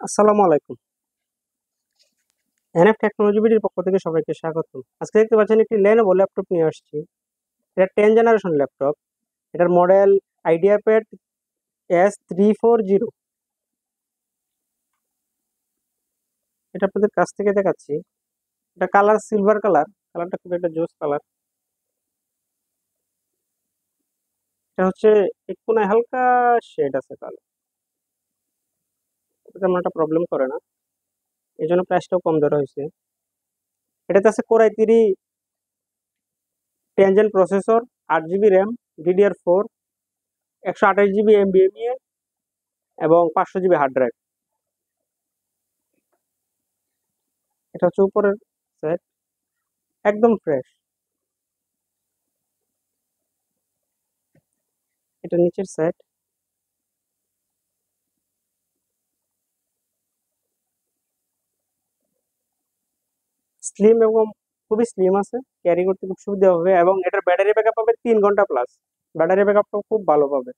আসসালামু আলাইকুম। NF technology বিডির পক্ষ থেকে সবাইকে স্বাগতম। আজকে দেখতে পাচ্ছেন একটি Lenovo ল্যাপটপ নিয়ে আসছি। এটা 10 জেনারেশন ল্যাপটপ। এটার মডেল আইডিয়াপ্যাড S340। এটা আপনাদের কাছ থেকে দেখাচ্ছি। এটা কালার সিলভার কালার। কালারটা খুব একটা জোস কালার। এটা হচ্ছে এক কোনায় হালকা শেড আছে কালো। এটা তেমন একটা প্রবলেম করে না। এই জন্য প্রাইসটাও কম ধরা হয়েছে। এটাতে আছে Core i3 10 gen processor, 8 GB RAM, DDR4, 128 GB NVMe এবং 500 জিবি হার্ড ড্রাইভ। এটা হচ্ছে উপরের সেট, একদম ফ্রেশ। এটা নিচের সেট। স্লিম এবং খুবই স্লিম আছে, ক্যারি করতে খুব সুবিধা হবে এবং এটার ব্যাটারি ব্যাকআপ পাবে 3 ঘন্টা প্লাস। ব্যাটারি ব্যাকআপটাও খুব ভালো পাবে।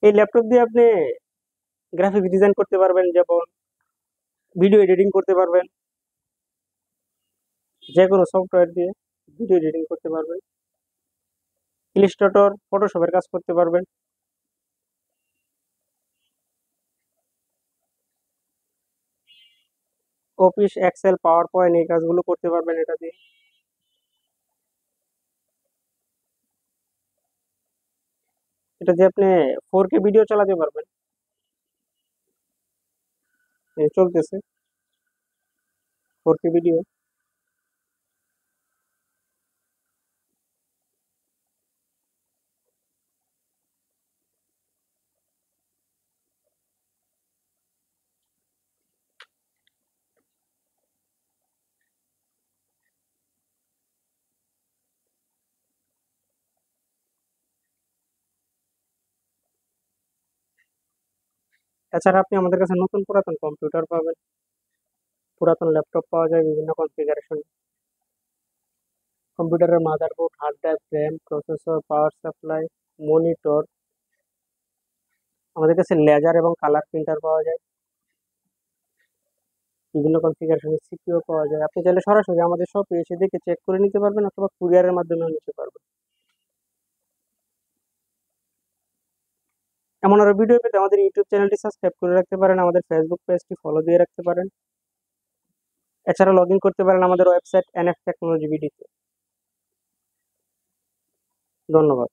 এই ল্যাপটপ দিয়ে আপনি গ্রাফিক্স ডিজাইন করতে পারবেন, যেমন ভিডিও এডিটিং করতে পারবেন, যে কোনো সফটওয়্যার দিয়ে ভিডিও এডিটিং করতে পারবেন, ইলিস্ট্রেটর, ফটোশপের কাজ করতে পারবেন। অফিস, এক্সেল, পাওয়ার পয়েন্ট এই কাজগুলো করতে পারবেন এটা দিয়ে। এটা দিয়ে আপনি 4K ভিডিও চালাতে পারবেন। এই চলতেছে 4K ভিডিও। এছাড়া আপনি আমাদের কাছে নতুন পুরাতন কম্পিউটার পাবেন, পুরাতন ল্যাপটপ পাওয়া যায় বিভিন্ন কনফিগারেশন। কম্পিউটারের motherboard, hard drive, RAM, processor, power supply, monitor. আমাদের কাছে লেজার এবং কালার প্রিন্টার পাওয়া যায়, বিভিন্ন কনফিগারেশনের সিপিইউ পাওয়া যায়। আপনি চাইলে সরাসরি আমাদের শপে এসে দেখে চেক করে নিতে পারবেন অথবা কুরিয়ারের মাধ্যমেও নিতে পারবেন। এমন আরো ভিডিও পেতে আমাদের ইউটিউব চ্যানেলটি সাবস্ক্রাইব করে রাখতে পারেন, আমাদের ফেসবুক পেজটি ফলো দিয়ে রাখতে পারেন। এছাড়া লগ ইন করতে পারেন আমাদের ওয়েবসাইট এনএফ টেকনোলজি বিডিতে। ধন্যবাদ।